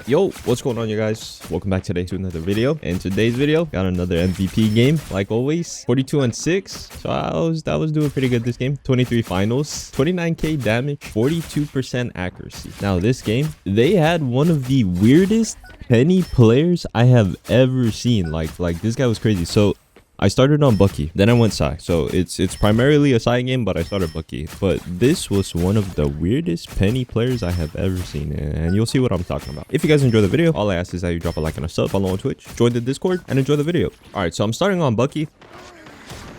Yo, what's going on, you guys? Welcome back today to another video. In today's video, got another MVP game like always. 42-6. So I was doing pretty good this game. 23 finals, 29k damage, 42% accuracy. Now this game, they had one of the weirdest penny players I have ever seen. Like this guy was crazy. So I started on Bucky, then I went Psy. So it's primarily a Psy game, but I started Bucky. But this was one of the weirdest penny players I have ever seen, and you'll see what I'm talking about. If you guys enjoy the video, all I ask is that you drop a like and a sub, follow on Twitch, join the Discord, and enjoy the video. All right, so I'm starting on Bucky.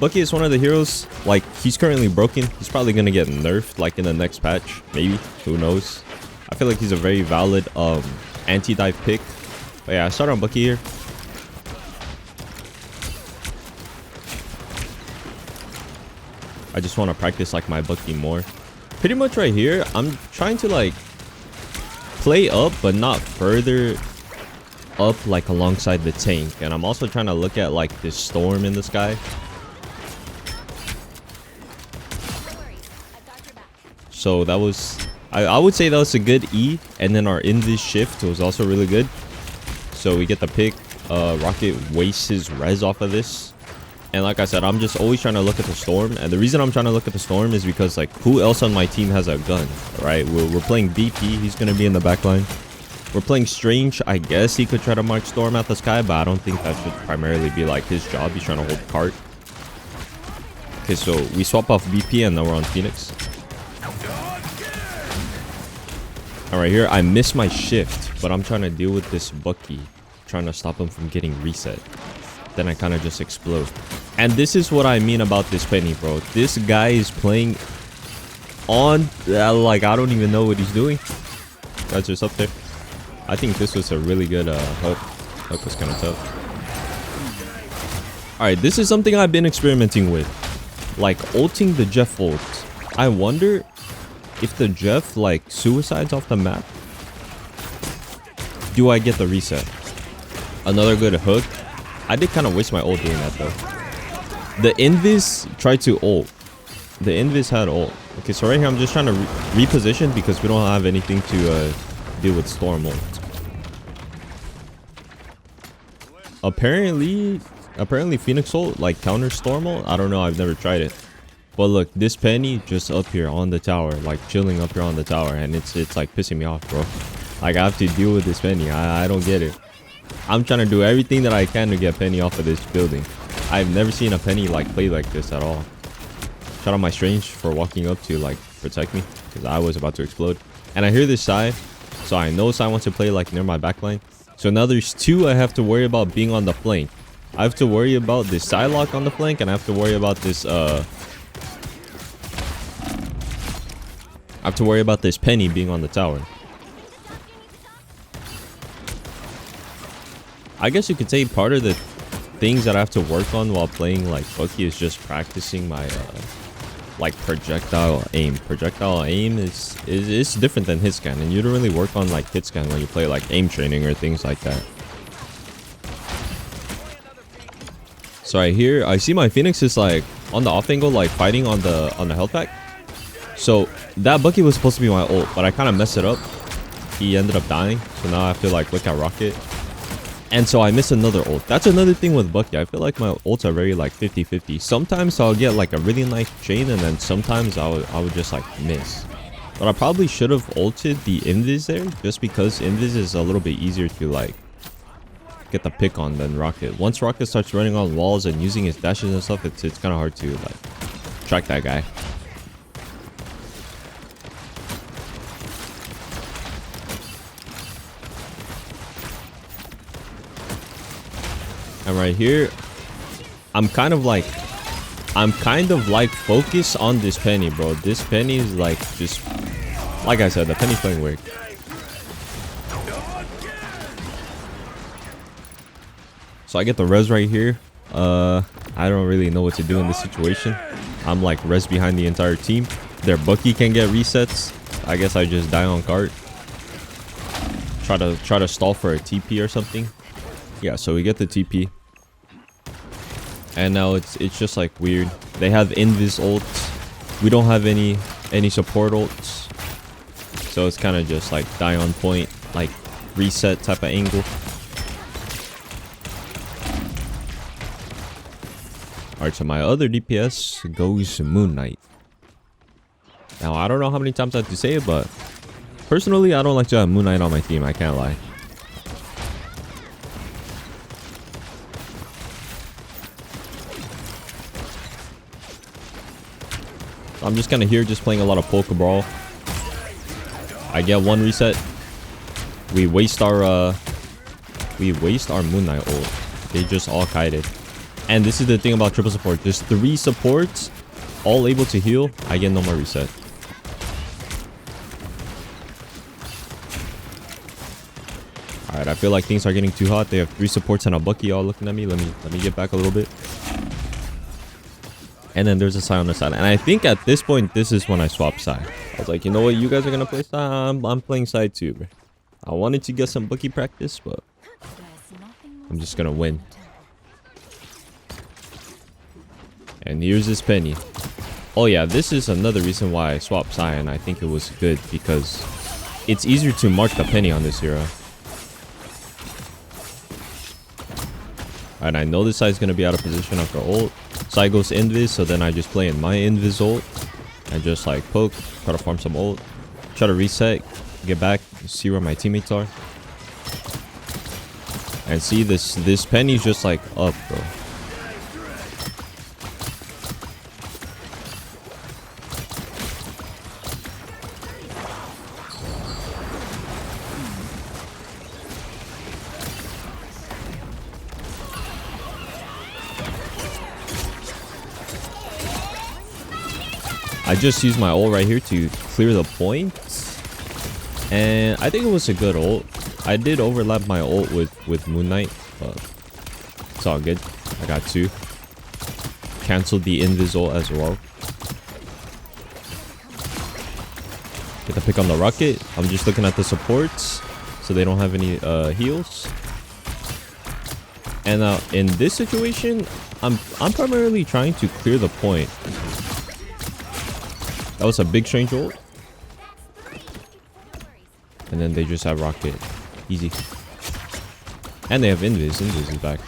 Bucky is one of the heroes, like, he's currently broken. He's probably gonna get nerfed, like, in the next patch, maybe, who knows. I feel like he's a very valid anti-dive pick. But yeah, I started on Bucky here. I just want to practice like my Bucky more. Pretty much right here, I'm trying to like play up, but not further up like alongside the tank. And I'm also trying to look at like this storm in the sky. So that was, I would say that was a good E. And then our in this shift was also really good. So we get the pick. Rocket wastes his res off of this. And like I said, I'm just always trying to look at the storm. And the reason I'm trying to look at the storm is because, like, who else on my team has a gun, right? We're playing BP. He's going to be in the back line. We're playing Strange. I guess he could try to mark storm at the sky, but I don't think that should primarily be, like, his job. He's trying to hold cart. Okay, so we swap off BP, and now we're on Phoenix. All right, here, I missed my shift, but I'm trying to deal with this Bucky. Trying to stop him from getting reset. Then I kind of just explode. And this is what I mean about this penny, bro. This guy is playing on like, I don't even know what he's doing. That's just up there. I think this was a really good hook. Hook was kind of tough. All right, this is something I've been experimenting with, like ulting the Jeff ult. I wonder if the Jeff like suicides off the map, do I get the reset? Another good hook. I did kind of waste my ult doing that though. The Invis tried to ult. The Invis had ult. Okay, so right here I'm just trying to reposition because we don't have anything to deal with storm ult. Apparently Phoenix ult like counter storm ult. I don't know, I've never tried it. But look, this penny just up here on the tower, like chilling up here on the tower, and it's like pissing me off, bro. Like I have to deal with this penny. I don't get it. I'm trying to do everything that I can to get penny off of this building. I've never seen a penny like play like this at all. Shout out my Strange for walking up to like protect me, because I was about to explode. And I hear this Psy, so I know Psy wants to play like near my backline. So now there's two I have to worry about being on the flank. I have to worry about this Psylocke on the flank, and I have to worry about this penny being on the tower. I guess you could say part of the things that I have to work on while playing like Bucky is just practicing my like projectile aim. Projectile aim is different than hit scan, and you don't really work on like hit scan when you play like aim training or things like that. So right here, I see my Phoenix is like on the off angle, like fighting on the health pack. So that Bucky was supposed to be my ult, but I kind of messed it up. He ended up dying, so now I have to like look at Rocket. And so I missed another ult. That's another thing with Bucky. I feel like my ults are very like 50-50. Sometimes I'll get like a really nice chain, and then sometimes I would just like miss. But I probably should have ulted the Invis there, just because Invis is a little bit easier to like get the pick on than Rocket. Once Rocket starts running on walls and using his dashes and stuff, it's kind of hard to like track that guy. And right here, I'm kind of like focused on this penny, bro. This penny is like just, like I said, the penny's playing weird. So I get the res right here. I don't really know what to do in this situation. I'm like res behind the entire team. Their Bucky can get resets. I guess I just die on cart. Try to stall for a TP or something. Yeah, so we get the TP. And now it's just like weird. They have Invis ults. We don't have any support ults. So it's kind of just like die on point. Like reset type of angle. Alright, so my other DPS goes Moon Knight. Now, I don't know how many times I have to say it, but personally, I don't like to have Moon Knight on my team. I can't lie. I'm just kind of here just playing a lot of Polka Brawl. I get one reset. We waste our Moon Knight ult. They just all kited. And this is the thing about triple support. There's 3 supports, all able to heal. I get no more reset. Alright, I feel like things are getting too hot. They have 3 supports and a Bucky all looking at me. Let me get back a little bit. And then there's a Psy on the side. And I think at this point, this is when I swap Psy. I was like, you know what? You guys are going to play Psy. I'm playing Psy too, bro. I wanted to get some Bucky practice, but I'm just going to win. And here's this Penny. Oh yeah, this is another reason why I swapped Psy, and I think it was good because it's easier to mark the Penny on this hero. And I know this Psy is going to be out of position after ult. Psy goes invis, so then I just play in my invis ult and just like poke, try to farm some ult, try to reset, get back, see where my teammates are. And see this Penny's just like up, bro. I just used my ult right here to clear the point, and I think it was a good ult. I did overlap my ult with Moon Knight, but it's all good. I got 2. Canceled the invis ult as well. Get the pick on the rocket. I'm just looking at the supports, so they don't have any heals. And in this situation, I'm primarily trying to clear the point. That was a big strange ult. And then they just have rocket. Easy. And they have invis. Invis is back.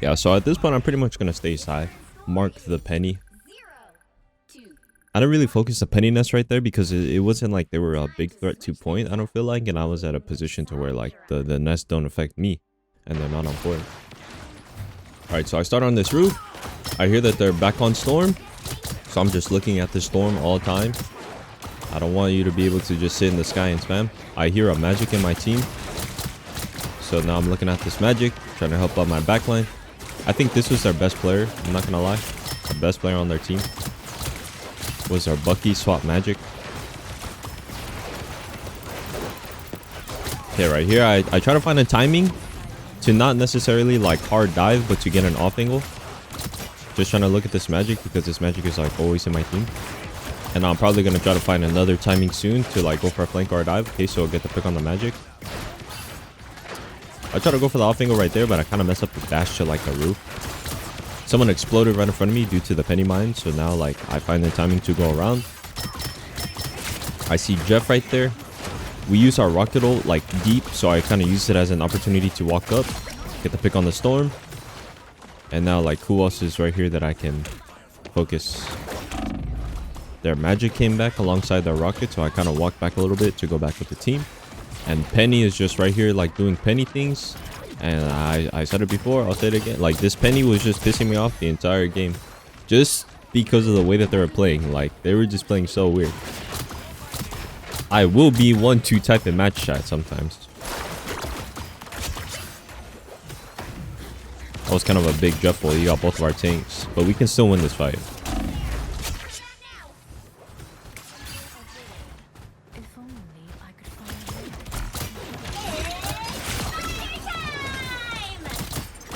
Yeah, so at this point, I'm pretty much going to stay side. Mark the Penny. I didn't really focus the Penny nest right there because it wasn't like they were a big threat to point, I don't feel like. And I was at a position to where like the nest don't affect me. And they're not on point. Alright, so I start on this roof. I hear that they're back on Storm. So I'm just looking at the Storm all the time. I don't want you to be able to just sit in the sky and spam. I hear a magic in my team. So now I'm looking at this magic, trying to help out my backline. I think this was their best player, I'm not gonna lie. The best player on their team was our Bucky swap magic. Okay, right here, I try to find a timing to not necessarily like hard dive, but to get an off angle. Just trying to look at this magic because this magic is like always in my team. And I'm probably going to try to find another timing soon to like go for a flank or a dive. Okay, so I'll get the pick on the magic. I try to go for the off angle right there, but I kind of mess up the dash to like the roof. Someone exploded right in front of me due to the Penny mine. So now like I find the timing to go around. I see Jeff right there. We use our rocket ult like deep. So I kind of use it as an opportunity to walk up. Get the pick on the Storm. And now like who else is right here that I can focus? Their magic came back alongside their rocket, so I kind of walked back a little bit to go back with the team. And Penny is just right here like doing Penny things. And I said it before, I'll say it again. Like this Penny was just pissing me off the entire game. Just because of the way that they were playing. Like they were just playing so weird. I will be 1-2 type in match chat sometimes. That was kind of a big Jeffel. He got both of our tanks. But we can still win this fight.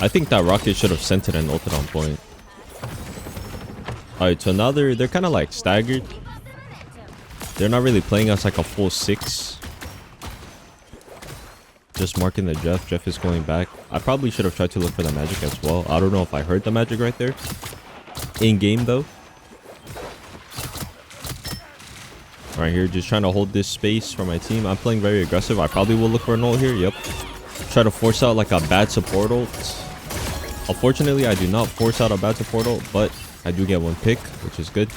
I think that rocket should have sent it and ulted on point. Alright, so now they're kind of like staggered. They're not really playing us like a full 6. Just marking the Jeff. Jeff is going back. I probably should have tried to look for the magic as well. I don't know if I heard the magic right there. In game though. Alright, Right here, just trying to hold this space for my team. I'm playing very aggressive. I probably will look for an ult here. Yep. Try to force out like a bad support ult. Unfortunately, I do not force out a bad support ult, but I do get one pick, which is good.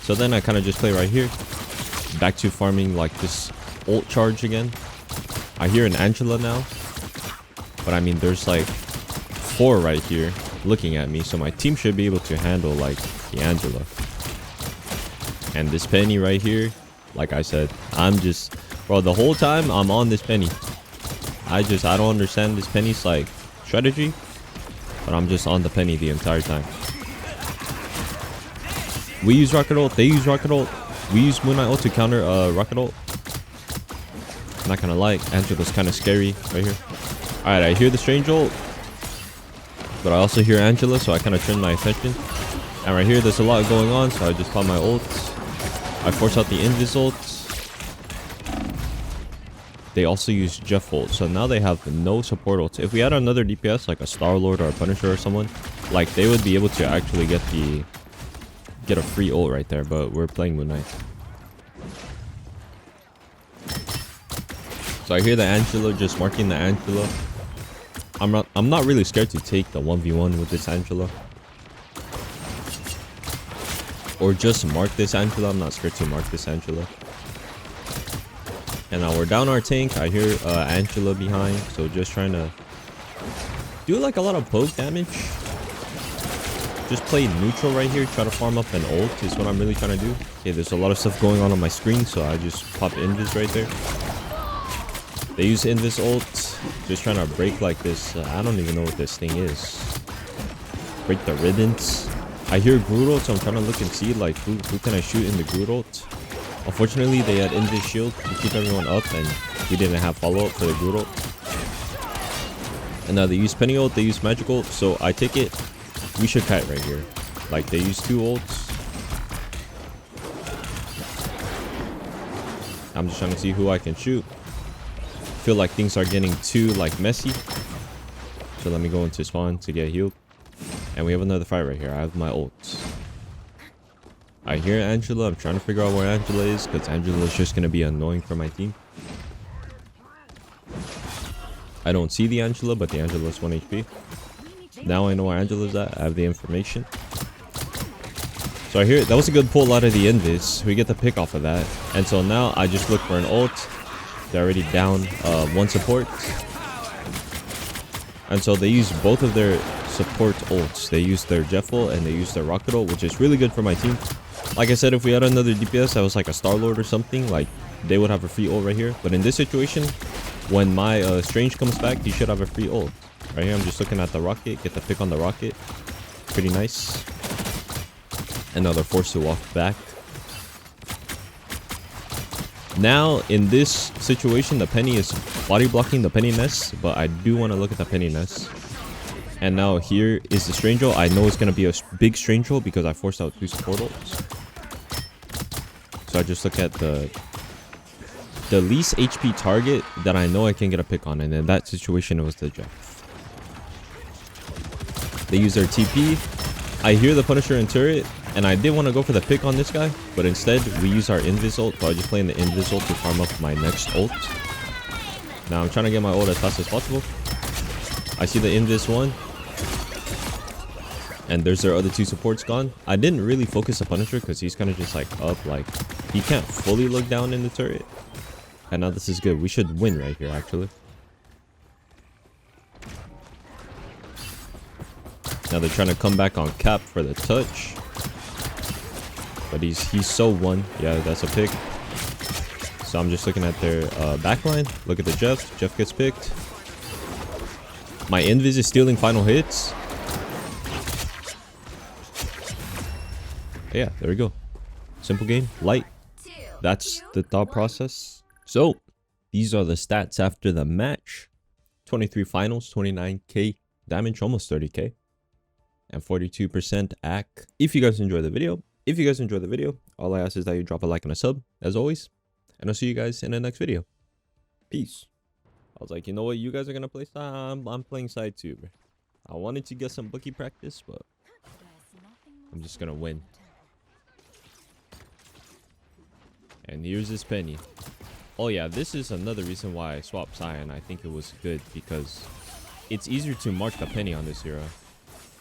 So then I kind of just play right here. Back to farming like this ult charge again. I hear an Angela now. But I mean, there's like 4 right here looking at me. So my team should be able to handle like the Angela. And this Penny right here, like I said, I'm just... Bro, the whole time I'm on this Penny. I don't understand this Penny's like strategy. But I'm just on the Penny the entire time. We use Rocket Ult. They use Rocket Ult. We use Moon Knight Ult to counter Rocket Ult. I'm not gonna lie, Angela's kind of scary right here. Alright, I hear the Strange Ult. But I also hear Angela, so I kind of turn my attention. And right here, there's a lot going on, so I just pop my ults. I force out the Invis ults. They also use Jeff ult, so now they have no support ults. If we had another DPS, like a Star-Lord or a Punisher or someone, like they would be able to actually get a free ult right there, but we're playing Moon Knight. So I hear the Angela, just marking the Angela. I'm not really scared to take the 1v1 with this Angela. Or just mark this Angela. I'm not scared to mark this Angela. And now we're down our tank. I hear Angela behind. So just trying to do like a lot of poke damage. Just play neutral right here. Try to farm up an ult is what I'm really trying to do. Okay, there's a lot of stuff going on my screen. So I just pop Invis right there. They use Invis ult. Just trying to break like this. I don't even know what this thing is. Break the ribbons. I hear Groot ult, so I'm trying to look and see like who can I shoot in the Groot ult. Unfortunately, they had Invis shield to keep everyone up, and we didn't have follow-up for the Groot ult. And now they use Penny ult, they use Magic ult, so I take it. We should kite right here. Like they use 2 ults. I'm just trying to see who I can shoot. Feel like things are getting too like messy, so let me go into spawn to get healed. And we have another fight right here. I have my ults. I hear Angela. I'm trying to figure out where Angela is, because Angela is just gonna be annoying for my team. I don't see the Angela, but the Angela is 1 HP. Now I know where Angela's at. I have the information. So I hear that was a good pull out of the Invis. We get the pick off of that, and so now I just look for an ult. They're already down 1 support. And so they use both of their support ults. They use their Jeff ult and they use their Rocket ult, which is really good for my team. Like I said, if we had another DPS that was like a Star-Lord or something, like they would have a free ult right here. But in this situation, when my Strange comes back, he should have a free ult. Right here, I'm just looking at the Rocket. Get the pick on the Rocket. Pretty nice. And now they're forced to walk back. Now, in this situation, the Penny is body blocking the Penny nest, but I do want to look at the Penny nest. And now here is the Strange ult. I know it's going to be a big Strange ult because I forced out 2 support ults. So I just look at the least HP target that I know I can get a pick on. And in that situation, it was the Jeff. They use their TP. I hear the Punisher and turret. And I did want to go for the pick on this guy, but instead we use our Invis ult. So I just play in the Invis ult to farm up my next ult. Now I'm trying to get my ult as fast as possible. I see the Invis one. And there's their other 2 supports gone. I didn't really focus the Punisher because he's kind of just like up, like he can't fully look down in the turret. And now this is good. We should win right here actually. Now they're trying to come back on cap for the touch. But he's so 1. Yeah, that's a pick. So I'm just looking at their backline. Look at the Jeff. Jeff gets picked. My Invis is stealing final hits. Yeah, there we go. Simple game. Light. That's the thought process. So, these are the stats after the match. 23 finals, 29k damage, almost 30k. And 42% AC. If you guys enjoyed the video, all I ask is that you drop a like and a sub, as always. And I'll see you guys in the next video. Peace. I was like, you know what? You guys are going to play side. I'm playing side too, bro. I wanted to get some bookie practice, but I'm just going to win. And here's his penny. Oh yeah, this is another reason why I swapped Psy, and I think it was good because it's easier to mark the penny on this hero.